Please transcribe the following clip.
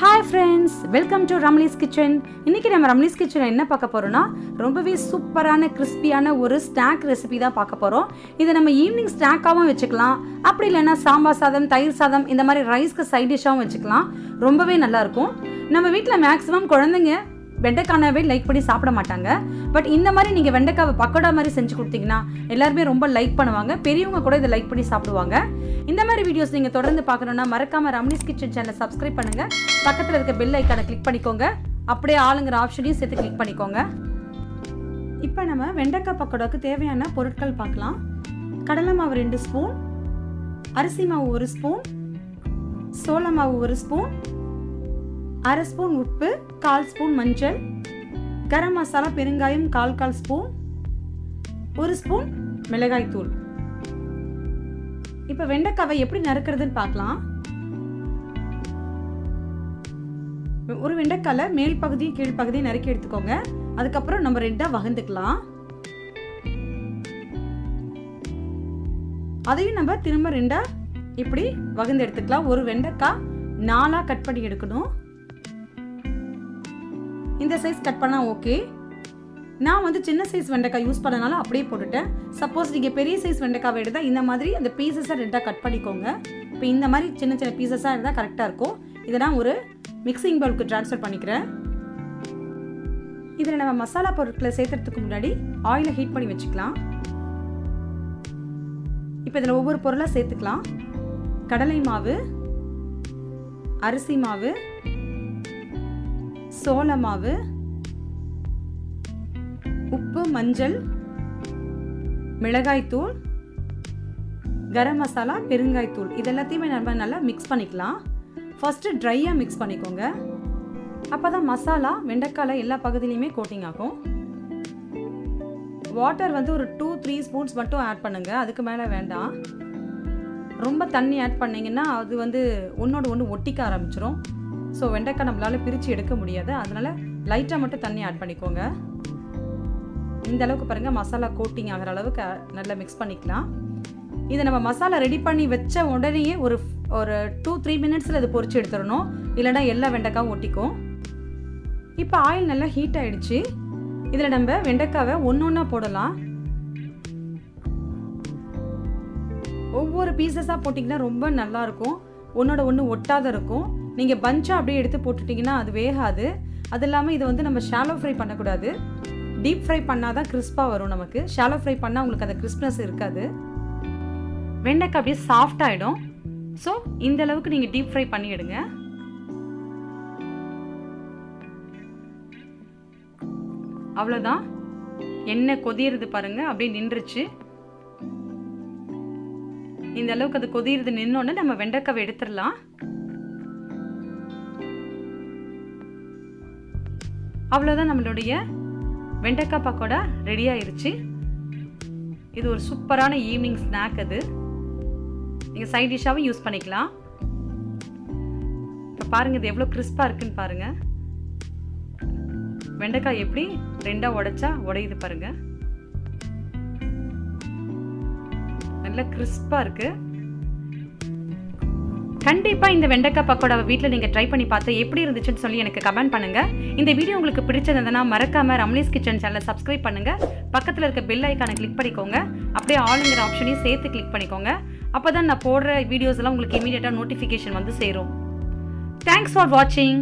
Hi friends, welcome to Ramli's Kitchen. இன்னைக்கு நம்ம ரம்லிஸ் கிச்சன்ல என்ன பார்க்க போறோம்னா ரொம்பவே சூப்பரான கிறிஸ்பியான ஒரு ஸ்நாக் ரெசிபி தான் பார்க்க போறோம். இதை நம்ம ஈவினிங் ஸ்நாக்காவும் வச்சுக்கலாம். அப்படி இல்லைன்னா சாம்பார் சாதம், தயிர் சாதம் இந்த மாதிரி ரைஸ்க்கு சைட் டிஷ்ஷாகவும் வச்சுக்கலாம். ரொம்பவே நல்லா இருக்கும். நம்ம வீட்டில் மேக்ஸிமம் குழந்தைங்க வெண்டைக்கானாவே லைக் பண்ணி சாப்பிட மாட்டாங்க. பட் இந்த மாதிரி நீங்கள் வெண்டைக்காவை பக்கோடா மாதிரி செஞ்சு கொடுத்தீங்கன்னா எல்லாருமே ரொம்ப லைக் பண்ணுவாங்க. பெரியவங்க கூட இதை லைக் பண்ணி சாப்பிடுவாங்க. இந்த மாதிரி வீடியோஸ் நீங்கள் தொடர்ந்து பார்க்கணுன்னா மறக்காம ரம்லிஸ் கிச்சன் சேனலை சப்ஸ்கிரைப் பண்ணுங்க. பக்கத்தில் இருக்க பெல் ஐக்கானை கிளிக் பண்ணிக்கோங்க. அப்படியே ஆளுங்கிற ஆப்ஷனையும் சேர்த்து கிளிக் பண்ணிக்கோங்க. இப்போ நம்ம வெண்டைக்காய் பக்கோடாவுக்கு தேவையான பொருட்கள் பார்க்கலாம். கடலை மாவு 2 ஸ்பூன், அரிசி மாவு 1 ஸ்பூன், சோள மாவு 1 ஸ்பூன், அரை ஸ்பூன் உப்பு, 1/4 ஸ்பூன் மஞ்சள், கரம் மசாலா பெருங்காயம் 1/4 ஸ்பூன், 1 ஸ்பூன் மிளகாய் தூள். இப்போ வெண்டைக்காவை எப்படி நறுக்கிறதுன்னு பார்க்கலாம். ஒரு வெண்டைக்கால மேல் பகுதி கீழ் பகுதி நறுக்கி எடுத்துக்கோங்க. அதுக்கப்புறம் நம்ம 2 வகுந்துக்கலாம். அதையும் நம்ம திரும்ப 2 இப்படி வகுந்து எடுத்துக்கலாம். ஒரு வெண்டைக்காய் 4 கட் பண்ணி எடுக்கணும். இந்த சைஸ் கட் பண்ணா ஓகே. நான் வந்து சின்ன சைஸ் வெண்டைக்காய் யூஸ் பண்ணனால அப்படியே போட்டுட்டேன். சப்போஸ் நீங்கள் பெரிய சைஸ் வெண்டைக்காவை எடுத்தால் இந்த மாதிரி அந்த பீசஸாக 2 கட் பண்ணிக்கோங்க. இப்போ இந்த மாதிரி சின்ன சின்ன பீசஸாக இருந்தால் கரெக்டாக இருக்கும். இதை நான் ஒரு மிக்சிங் பவுலுக்கு ட்ரான்ஸ்ஃபர் பண்ணிக்கிறேன். இதில் நம்ம மசாலா பொருட்களை சேர்த்துறதுக்கு முன்னாடி ஆயிலை ஹீட் பண்ணி வச்சுக்கலாம். இப்போ இதில் ஒவ்வொரு பொருளாக சேர்த்துக்கலாம். கடலை மாவு, அரிசி மாவு, சோள மாவு, உப்பு, மஞ்சள், மிளகாய் தூள், கரம் மசாலா, பெருங்காய் தூள் இது எல்லாத்தையுமே நம்ம நல்லா மிக்ஸ் பண்ணிக்கலாம். ஃபர்ஸ்ட் ட்ரையாக மிக்ஸ் பண்ணிக்கோங்க. அப்போ தான் மசாலா வெண்டைக்காயில் எல்லா பகுதியிலையுமே கோட்டிங் ஆகும். வாட்டர் வந்து ஒரு 2-3 ஸ்பூன்ஸ் மட்டும் ஆட் பண்ணுங்க. அதுக்கு மேலே வேண்டாம். ரொம்ப தண்ணி ஆட் பண்ணிங்கன்னா அது வந்து ஒன்றோடு ஒன்று ஒட்டிக்க ஆரம்பிச்சிடும். ஸோ வெண்டைக்காய் நம்மளால் பிரித்து எடுக்க முடியாது. அதனால் லைட்டாக மட்டும் தண்ணி ஆட் பண்ணிக்கோங்க. இந்த அளவுக்கு பாருங்கள், மசாலா கோட்டிங் ஆகிற அளவுக்கு நல்லா மிக்ஸ் பண்ணிக்கலாம். இதை நம்ம மசாலா ரெடி பண்ணி வச்ச உடனேயே ஒரு 2-3 மினிட்ஸில் இது பொரிச்சு எடுத்துடணும். இல்லைனா எல்லா வெண்டைக்காயும் ஒட்டிக்கும். இப்போ ஆயில் நல்லா ஹீட் ஆகிடுச்சு. இதில் நம்ம வெண்டைக்காவை ஒன்றா போடலாம். ஒவ்வொரு பீசஸாக போட்டிங்கன்னா ரொம்ப நல்லாயிருக்கும். ஒன்றோட ஒன்று ஒட்டாத இருக்கும். நீங்கள் பஞ்சாக அப்படியே எடுத்து போட்டுட்டிங்கன்னா அது வேகாது. அது இல்லாமல் இதை வந்து நம்ம ஷாலோ ஃப்ரை பண்ணக்கூடாது. டீப் ஃப்ரை பண்ணால் தான் கிறிஸ்பாக வரும் நமக்கு. ஷாலோ ஃப்ரை பண்ணால் உங்களுக்கு அந்த கிறிஸ்ப்னஸ் இருக்காது. வெண்டைக்காய் அப்படியே சாஃப்ட் ஆகிடும். ஸோ இந்த அளவுக்கு நீங்கள் டீப் ஃப்ரை பண்ணி எடுங்க. அவ்வளோதான். எண்ணெய் கொதியறது பாருங்கள், அப்படியே நின்றுச்சு. இந்த அளவுக்கு அது கொதியறது நின்னோன்னு நம்ம வெண்டைக்காவை எடுத்துடலாம். அவ்வளோதான், நம்மளுடைய வெண்டைக்காய் பக்கோடா ரெடி ஆயிருச்சு. இது ஒரு சூப்பரான ஈவினிங் ஸ்நாக். அது நீங்கள் சைட் டிஷ்ஷாகவும் யூஸ் பண்ணிக்கலாம். இப்போ பாருங்கள், இது எவ்வளோ கிறிஸ்பாக இருக்குன்னு பாருங்கள். வெண்டைக்காய் எப்படி 2 உடைச்சா உடையுது பாருங்கள். நல்லா கிறிஸ்பாக இருக்குது. கண்டிப்பாக இந்த வெண்டைக்காய் பக்கோடாவை வீட்டில் நீங்கள் ட்ரை பண்ணி பார்த்து எப்படி இருந்துச்சுன்னு சொல்லி எனக்கு கமெண்ட் பண்ணுங்கள். இந்த வீடியோ உங்களுக்கு பிடிச்சதுன்னா மறக்காமல் ரம்லிஸ் கிச்சன் சேனலை சப்ஸ்கிரைப் பண்ணுங்கள். பக்கத்தில் இருக்க பெல் ஐக்கானை கிளிக் பண்ணிக்கோங்க. அப்படியே ஆளுங்கிற ஆப்ஷனையும் சேர்த்து கிளிக் பண்ணிக்கோங்க. அப்போ தான் நான் போடுற வீடியோஸ் எல்லாம் உங்களுக்கு இமீடியட்டாக நோட்டிஃபிகேஷன் வந்து சேரும். தேங்க்ஸ் ஃபார் வாட்சிங்.